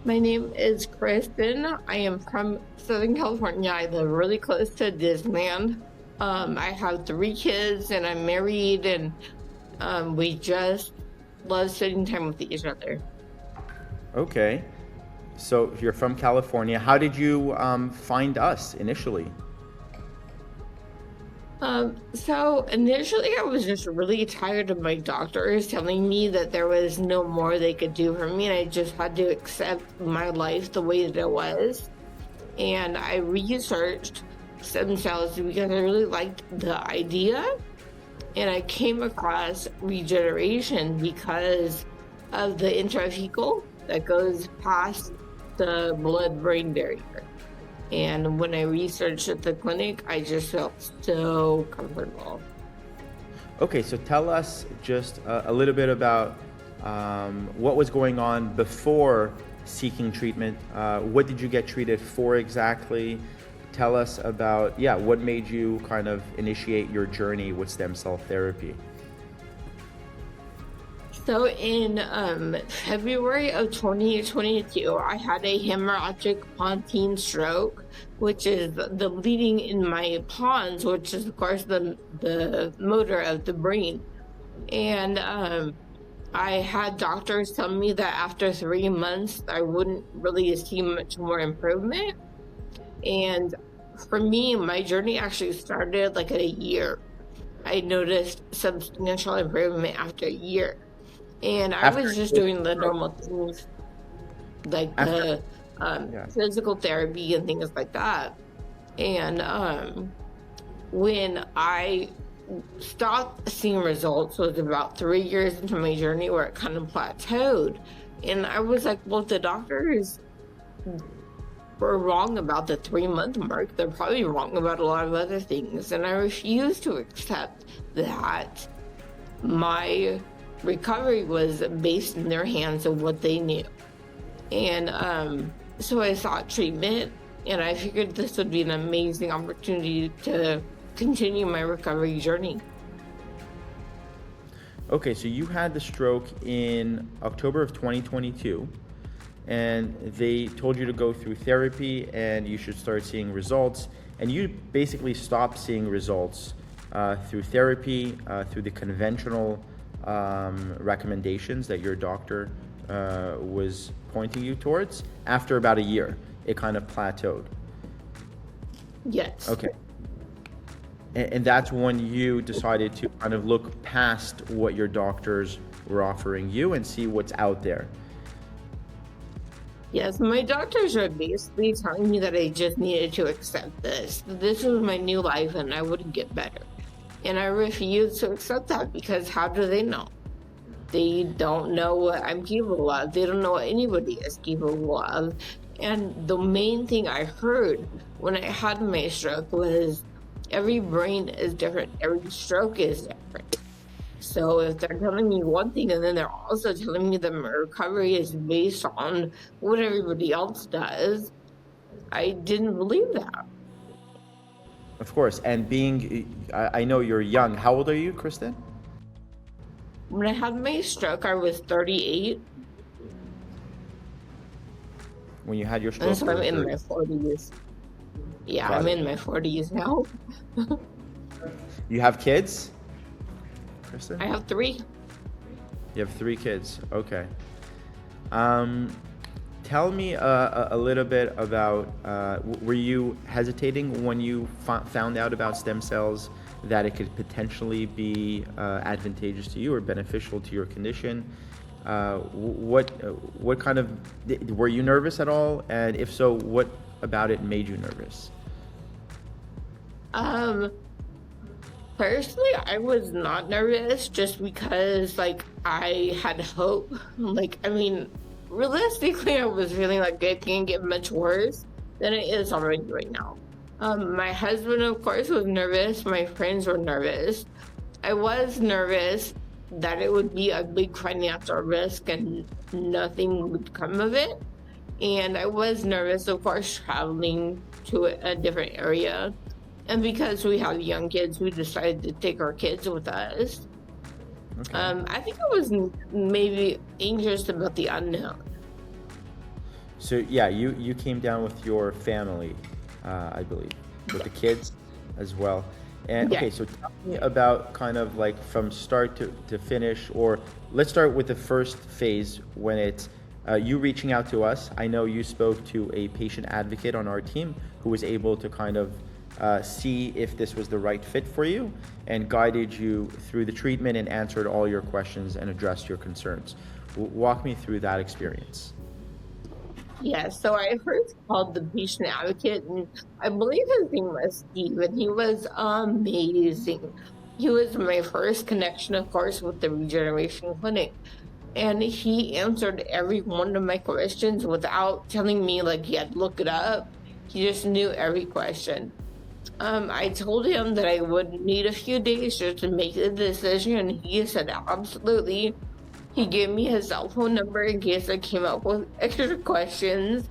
My name is Kristen. I am from Southern California. I live really close to Disneyland. I have three kids and I'm married, and we just love spending time with each other. Okay. So you're from California. How did you find us initially? So initially I was just really tired of my doctors telling me that there was no more they could do for me, and I just had to accept my life the way that it was. And I researched stem cells because I really liked the idea. And I came across regeneration because of the intrathecal that goes past the blood-brain barrier. And when I researched at the clinic, I just felt so comfortable. Okay, so tell us just a little bit about what was going on before seeking treatment. What did you get treated for exactly? Tell us about, yeah, what made you kind of initiate your journey with stem cell therapy? So in February of 2022, I had a hemorrhagic pontine stroke, which is the bleeding in my pons, which is of course the motor of the brain. And I had doctors tell me that after 3 months, I wouldn't really see much more improvement. And for me, my journey actually started like at a year. I noticed substantial improvement after a year. And I After was just your doing the stroke, normal things like after, the yeah. physical therapy and things like that. And when I stopped seeing results was about 3 years into my journey where it kind of plateaued. And I was like, well, the doctors were wrong about the 3 month mark. They're probably wrong about a lot of other things. And I refused to accept that my recovery was based in their hands and what they knew. And so I sought treatment, and I figured this would be an amazing opportunity to continue my recovery journey. Okay, so you had the stroke in October of 2022, and they told you to go through therapy and you should start seeing results. And you basically stopped seeing results through therapy, through the conventional recommendations that your doctor was pointing you towards. After about a year, it kind of plateaued. Yes. Okay. And that's when you decided to kind of look past what your doctors were offering you and see what's out there. Yes, my doctors are basically telling me that I just needed to accept this. This was my new life and I wouldn't get better. And I refuse to accept that because how do they know? They don't know what I'm capable of. They don't know what anybody is capable of. And the main thing I heard when I had my stroke was every brain is different, every stroke is different. So if they're telling me one thing and then they're also telling me that my recovery is based on what everybody else does, I didn't believe that. Of course. And I know you're young. How old are you, Kristen? When I had my stroke, I was 38, When you had your and stroke, so you I'm were in 30. my 40s. Yeah, Got I'm it. in my 40s now. You have kids, Kristen? I have three. You have three kids. Okay. Um, Tell me a little bit about, were you hesitating when you found out about stem cells, that it could potentially be advantageous to you or beneficial to your condition? What kind of, were you nervous at all? And if so, what about it made you nervous? Um, Personally, I was not nervous just because, like, I had hope. Like, I mean, realistically, I was feeling like it can't get much worse than it is already right now. My husband, of course, was nervous. My friends were nervous. I was nervous that it would be a big financial risk and nothing would come of it. And I was nervous, of course, traveling to a different area. And because we have young kids, we decided to take our kids with us. Okay. I think I was maybe anxious about the unknown. So yeah, you came down with your family, I believe, with the kids as well. And Yeah. okay, so tell me about kind of like from start to finish, or let's start with the first phase when it's you reaching out to us. I know you spoke to a patient advocate on our team who was able to kind of see if this was the right fit for you and guided you through the treatment and answered all your questions and addressed your concerns. Walk me through that experience. Yeah, so I first called the patient advocate, and I believe his name was Steve, and he was amazing. He was my first connection, of course, with the Regeneration Clinic, and he answered every one of my questions without telling me like he had to look it up. He just knew every question. I told him that I would need a few days just to make the decision, and he said absolutely. He gave me his cell phone number in case I came up with extra questions.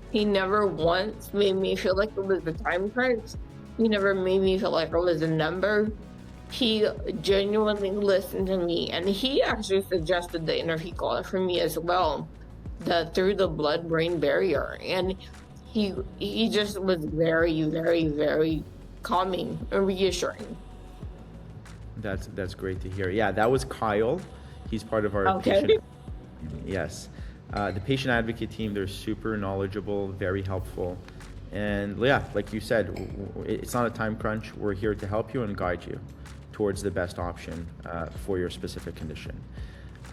He never once made me feel like it was a time crunch. He never made me feel like it was a number. He genuinely listened to me, and he actually suggested the intrathecal for me as well, through the blood-brain barrier. And he just was very, very, very calming and reassuring. That's great to hear. Yeah, that was Kyle. He's part of our Okay. patient. Yes, the patient advocate team. They're super knowledgeable, very helpful, and yeah, like you said, it's not a time crunch. We're here to help you and guide you towards the best option for your specific condition.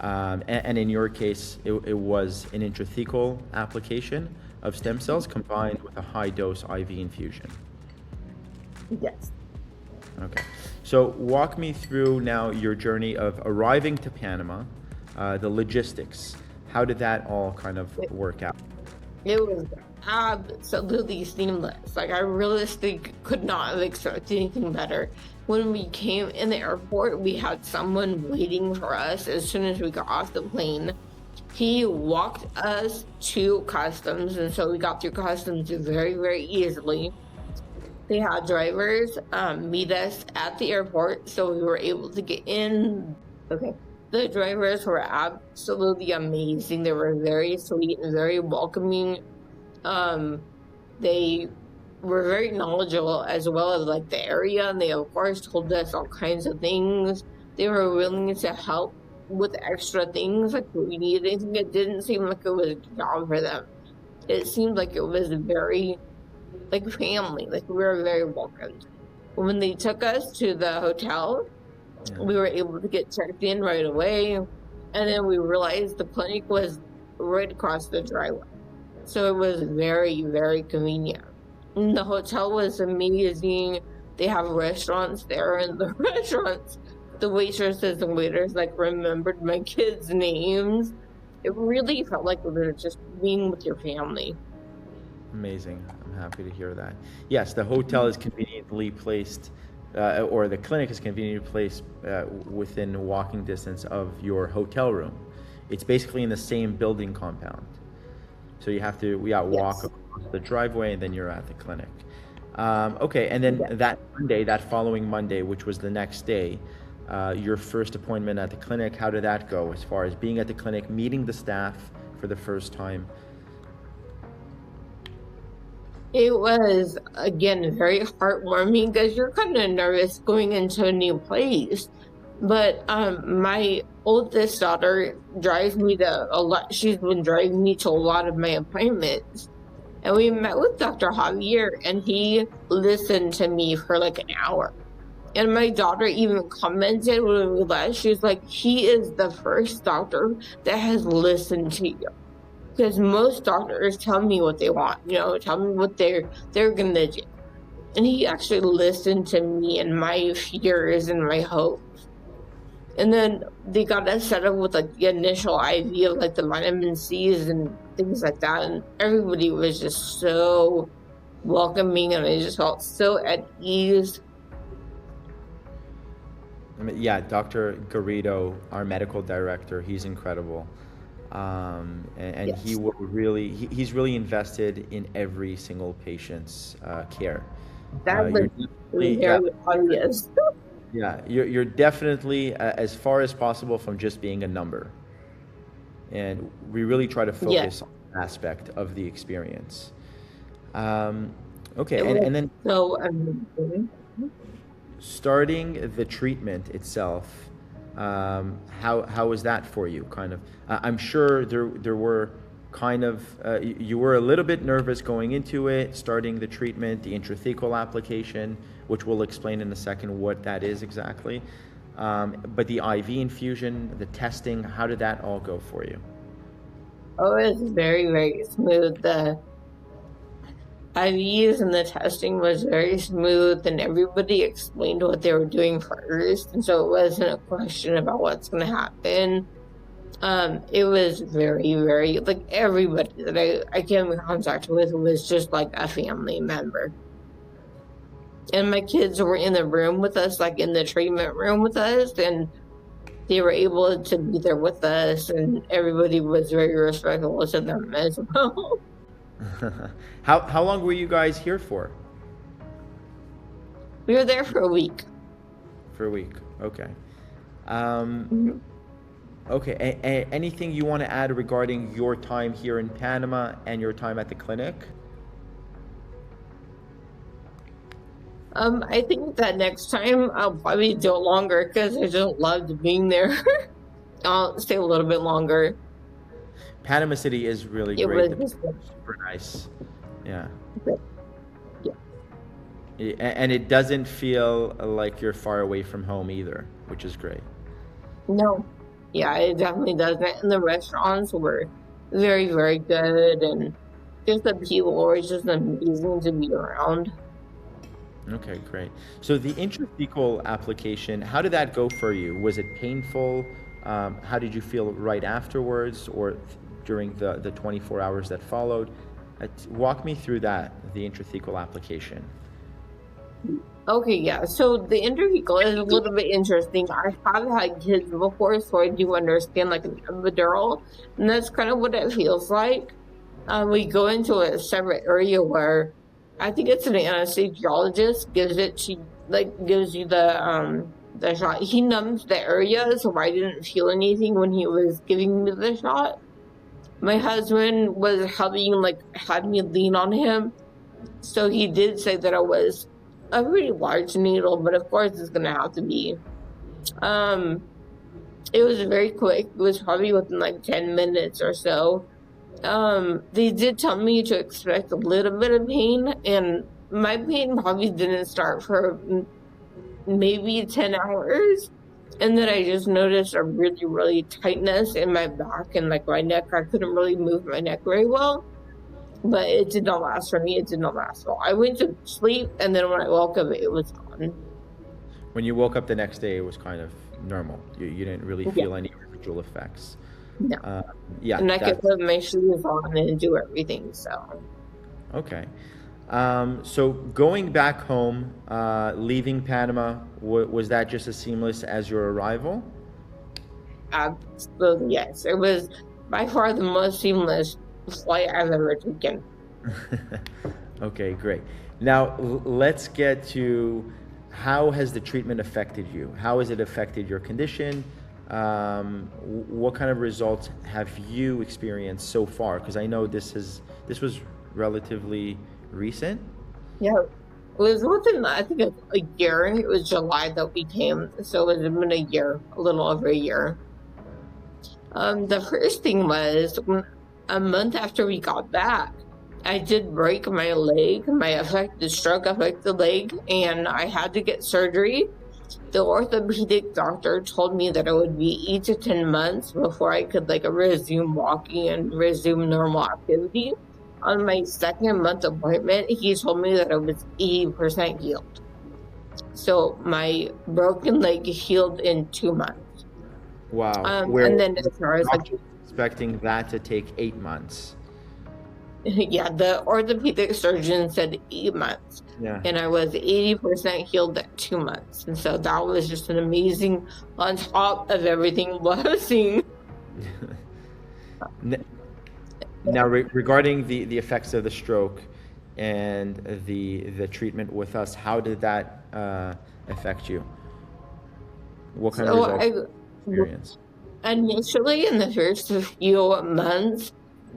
And in your case, it was an intrathecal application of stem cells combined with a high dose IV infusion. Yes. Okay. So walk me through now your journey of arriving to Panama, the logistics. How did that all kind of work out? It was absolutely seamless. Like, I realistically could not have expected anything better. When we came in the airport, we had someone waiting for us as soon as we got off the plane. He walked us to customs, and so we got through customs very, very easily. They had drivers meet us at the airport, so we were able to get in. Okay. The drivers were absolutely amazing. They were very sweet and very welcoming. They were very knowledgeable as well as like the area, and they of course told us all kinds of things. They were willing to help with extra things like if we needed anything. It didn't seem like it was a job for them. It seemed like it was very like family, like we were very welcomed. When they took us to the hotel, we were able to get checked in right away, and then we realized the clinic was right across the driveway, so it was very, very convenient. And the hotel was amazing. They have restaurants there, and the restaurants, the waitresses and waiters like remembered my kids' names. It really felt like we were just being with your family. Amazing. I'm happy to hear that. Yes, the hotel is conveniently placed, or the clinic is conveniently placed within walking distance of your hotel room. It's basically in the same building compound. So you have to, walk across the driveway and then you're at the clinic. Okay, and then that following Monday, which was the next day, your first appointment at the clinic, how did that go as far as being at the clinic, meeting the staff for the first time? It was, again, very heartwarming because you're kind of nervous going into a new place. But my oldest daughter drives me to a lot. She's been driving me to a lot of my appointments. And we met with Dr. Javier, and he listened to me for like an hour. And my daughter even commented when we left. She was like, he is the first doctor that has listened to you. Because most doctors tell me what they want, tell me what they're gonna do. And he actually listened to me and my fears and my hopes. And then they got us set up with like the initial IV of like the vitamin C's and things like that. And everybody was just so welcoming, and I just felt so at ease. Yeah, Dr. Garrido, our medical director, he's incredible. And Yes. he will really, he's really invested in every single patient's care. That You're was definitely, very obvious. you're definitely as far as possible from just being a number. And we really try to Yeah. focus on aspect of the experience. Okay, It was and then so amazing. starting the treatment itself, how was that for you? Kind of, I'm sure there were kind of you were a little bit nervous going into it, starting the treatment, the intrathecal application, which we'll explain in a second what that is exactly. But the IV infusion, the testing, how did that all go for you? Oh, it was very, very smooth. The IVs and the testing was very smooth, and everybody explained what they were doing first, and so it wasn't a question about what's going to happen. It was very, very, like, everybody that I came in contact with was just like a family member. And my kids were in the room with us, like in the treatment room with us, and they were able to be there with us, and everybody was very respectful to them as well. How long were you guys here for? We were there for a week. For a week. Okay. Mhm. Okay. Anything you want to add regarding your time here in Panama and your time at the clinic? I think that next time I'll probably do it longer because I just loved being there. I'll stay a little bit longer. Panama City is really It great. was The just people are super nice. Yeah. yeah. And it doesn't feel like you're far away from home either, which is great. No. Yeah, it definitely doesn't. And the restaurants were very, very good, and just the people were just amazing to be around. Okay, great. So the intrathecal application, how did that go for you? Was it painful? How did you feel right afterwards or during the 24 hours that followed? Walk me through that, the intrathecal application. Okay, yeah. So the intrathecal is a little bit interesting. I have had kids before, so I do understand like an epidural, and that's kind of what it feels like. We go into a separate area where I think it's an anesthesiologist gives you the shot. He numbs the area, so I didn't feel anything when he was giving me the shot. My husband was helping, like, had me lean on him, so he did say that it was a pretty large needle, but of course it's gonna have to be. Um, it was very quick. It was probably within like 10 minutes or so. They did tell me to expect a little bit of pain, and my pain probably didn't start for maybe 10 hours. And then I just noticed a really, really tightness in my back and like my neck. I couldn't really move my neck very well, but it did not last for me. It did not last well. I went to sleep, and then when I woke up, it was gone. When you woke up the next day, it was kind of normal. You didn't really Yeah. feel any residual effects. No. Yeah, And I could put my shoes on and do everything, so. okay. So going back home, leaving Panama, was that just as seamless as your arrival? Absolutely, yes. It was by far the most seamless flight I've ever taken. Okay, great. Now let's get to how has the treatment affected you? How has it affected your condition? What kind of results have you experienced so far? Because I know this was relatively recent. Yeah, it was within, I think, a year. It was July that we came, so it had been a year, a little over a year. The first thing was a month after we got back, I did break my leg. My affected stroke affected leg, and I had to get surgery. The orthopedic doctor told me that it would be 8 to 10 months before I could like resume walking and resume normal activity. On my second month appointment, he told me that I was 80% healed. So my broken leg healed in 2 months. Wow. And then as far as like, Expecting that to take 8 months. yeah, the orthopedic surgeon said 8 months. Yeah. And I was 80% healed at 2 months. And so that was just an amazing, on top of everything, blessing. Now, regarding the effects of the stroke and the treatment with us, how did that affect you? What kind of results did you experience? Initially, in the first few months,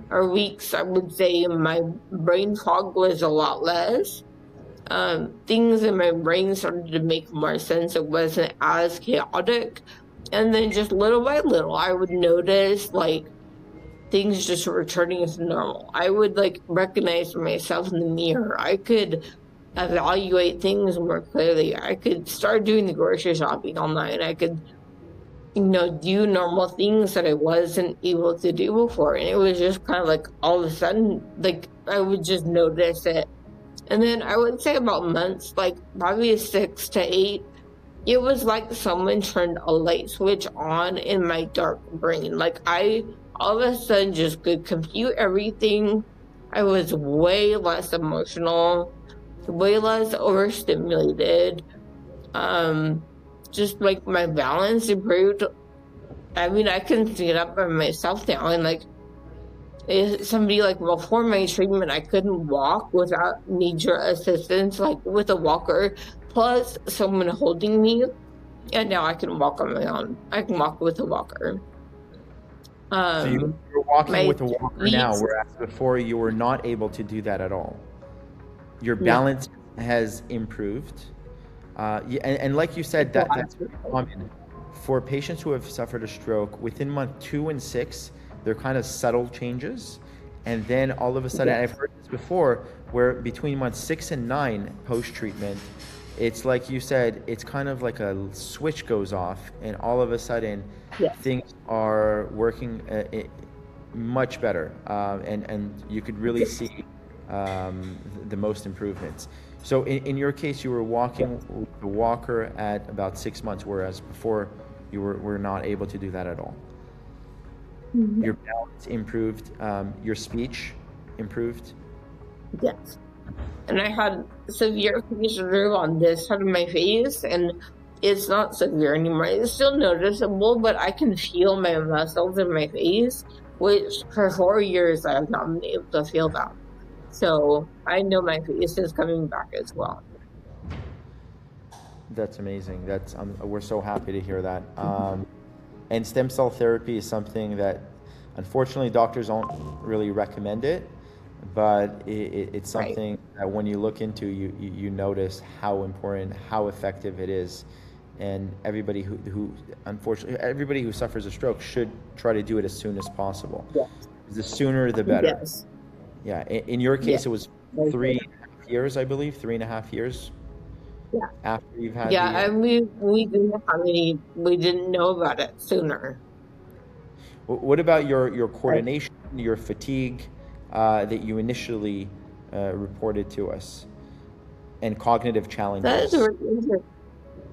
or weeks, I would say my brain fog was a lot less. Things in my brain started to make more sense. It wasn't as chaotic. And then just little by little, I would notice like things just returning to normal. I would like recognize myself in the mirror. I could evaluate things more clearly. I could start doing the grocery shopping online. I could, do normal things that I wasn't able to do before. And it was just kind of like all of a sudden, like I would just notice it. And then I would say about months, like probably 6 to 8, it was like someone turned a light switch on in my dark brain. Like I all of a sudden just could compute everything. I was way less emotional, way less overstimulated. Just like my balance improved. I mean, I can get up by myself now, and like if somebody like before my treatment, I couldn't walk without major assistance, like with a walker, plus someone holding me, and now I can walk on my own. I can walk with a walker. So you're walking with a walker now, whereas before you were not able to do that at all. Your balance has improved. And like you said, that's very common. For patients who have suffered a stroke, within month 2 and 6, they're kind of subtle changes. And then all of a sudden, I've heard this before, where between month 6 and 9 post-treatment, it's like you said, it's kind of like a switch goes off, and all of a sudden, things are working much better. And you could really see the most improvements. So in your case, you were walking with the walker at about 6 months, whereas before you were not able to do that at all. Mm-hmm. Your balance improved, your speech improved. Yes. And I had severe facial nerve on this side of my face, and it's not severe anymore. It's still noticeable, but I can feel my muscles in my face, which for 4 years I have not been able to feel that. So I know my face is coming back as well. That's amazing. We're so happy to hear that. And stem cell therapy is something that, unfortunately, doctors don't really recommend it, but it's something that when you look into, you notice how important, how effective it is, and everybody who unfortunately everybody who suffers a stroke should try to do it as soon as possible. Yes. The sooner the better. Yes. Yeah. In your case, it was 3.5 years, I believe, 3.5 years. Yeah. After you've had. Yeah, and we didn't know about it sooner. What about your coordination, your fatigue that you initially reported to us, and cognitive challenges? That is really interesting.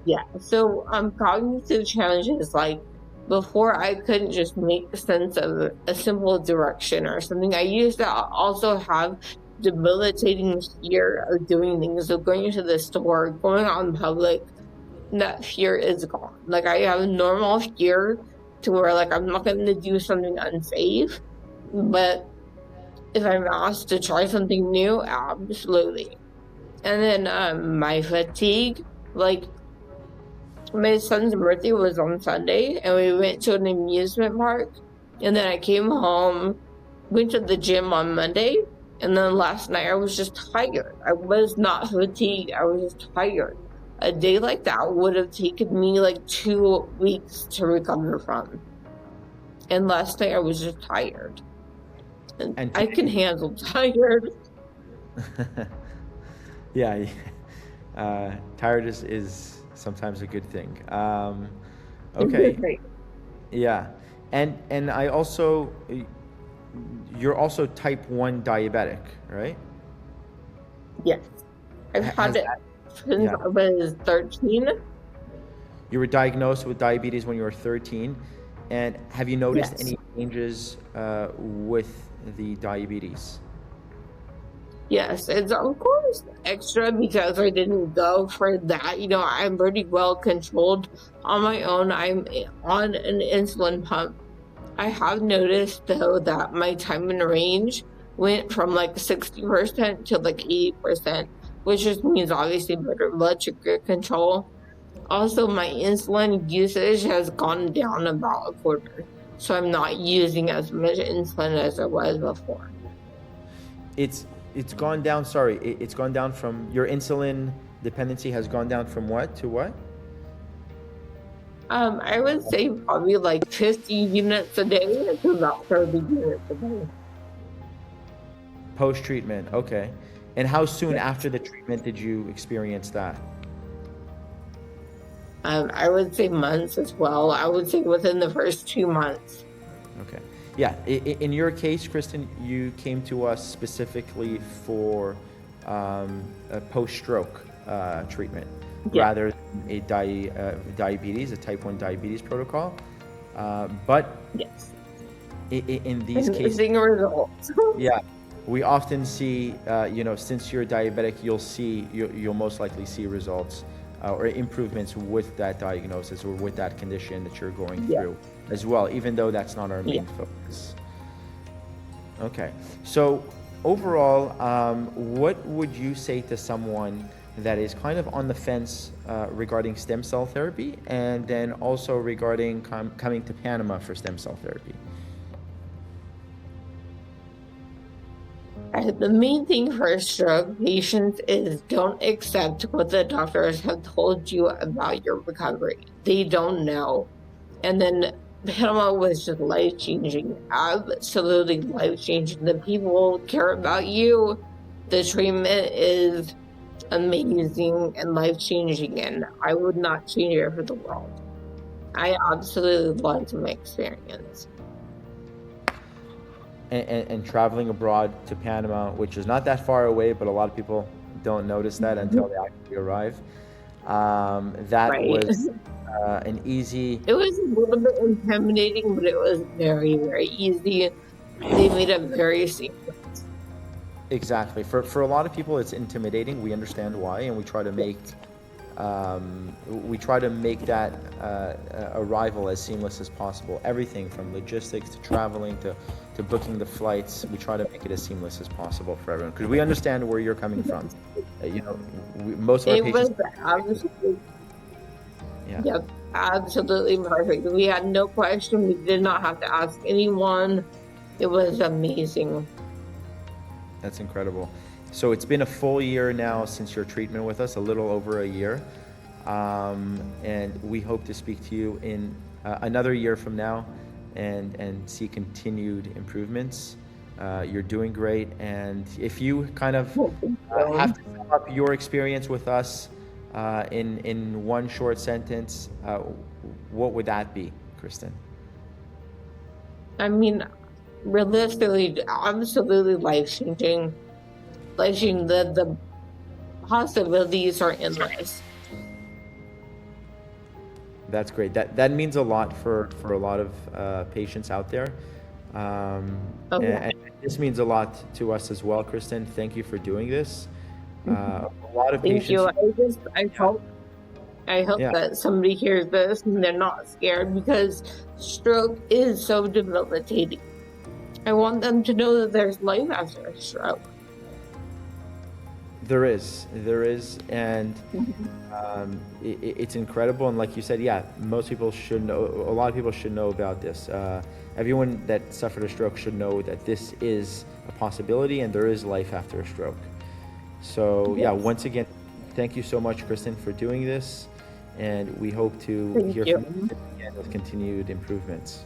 Yeah. So cognitive challenges, like before I couldn't just make sense of a simple direction or something. I used to also have debilitating fear of doing things, of going to the store, going out in public. That fear is gone. Like I have a normal fear to where like I'm not going to do something unsafe, but if I'm asked to try something new, absolutely. And then my fatigue, like my son's birthday was on Sunday, and we went to an amusement park, and then I came home, went to the gym on Monday, and then last night I was just tired. I was not fatigued. I was just tired. A day like that would have taken me like 2 weeks to recover from. And last night I was just tired. And I can handle tired. Yeah. Tired is sometimes a good thing. Okay. Yeah. And I also... You're also type 1 diabetic, right? Yes. I've had it since I was 13. You were diagnosed with diabetes when you were 13. And have you noticed any changes with the diabetes? Yes, it's of course extra because I didn't go for that. I'm pretty well controlled on my own. I'm on an insulin pump. I have noticed, though, that my time in range went from like 60% to like 80%, which just means obviously better blood sugar control. Also, my insulin usage has gone down about a quarter. so I'm not using as much insulin as I was before. It's gone down. Sorry, it's gone down from your insulin dependency has gone down from what to what? I would say probably like 50 units a day to about 30 units a day. Post treatment, okay. And how soon Yeah. after the treatment did you experience that? I would say months as well. I would say within the first 2 months. Okay. Yeah. In your case, Kristen, you came to us specifically for a post-stroke treatment Yeah. rather than a diabetes, a type 1 diabetes protocol. But Yes. in these And cases, seeing results. yeah, we often see, since you're diabetic, you'll most likely see results or improvements with that diagnosis or with that condition that you're going Yeah. through as well, even though that's not our Yeah. main focus. Okay, so overall, what would you say to someone that is kind of on the fence regarding stem cell therapy, and then also regarding coming to Panama for stem cell therapy? The main thing for stroke patients is don't accept what the doctors have told you about your recovery. They don't know. And then Panama was just life-changing, absolutely life-changing. The people care about you. The treatment is amazing and life-changing, and I would not change it for the world. I absolutely loved my experience. And traveling abroad to Panama, which is not that far away, but a lot of people don't notice that until they actually arrive. That Right. was an easy. It was a little bit intimidating, but it was very, very easy. They made it very seamless. Exactly. For a lot of people, it's intimidating. We understand why, and we try to make that arrival as seamless as possible. Everything from logistics to traveling to booking the flights, we try to make it as seamless as possible for everyone because we understand where you're coming from. Most of our It was patients. absolutely, Yeah. yep, absolutely perfect. We had no question. We did not have to ask anyone. It was amazing. That's incredible. So it's been a full year now since your treatment with us, a little over a year. And we hope to speak to you in another year from now and see continued improvements. You're doing great. And if you kind of have to sum up your experience with us in one short sentence, what would that be, Kristen? I mean, realistically, absolutely life-changing. Life-changing. The possibilities are endless. That's great. That means a lot for a lot of patients out there. And this means a lot to us as well, Kristen. Thank you for doing this. A lot of Thank you. patients. I hope Yeah. that somebody hears this and they're not scared because stroke is so debilitating. I want them to know that there's life after a stroke. There is, and it's incredible. And like you said, yeah, most people should know. A lot of people should know about this. Everyone that suffered a stroke should know that this is a possibility, and there is life after a stroke. So yeah, once again, thank you so much, Kristen, for doing this, and we hope to hear from you again with continued improvements.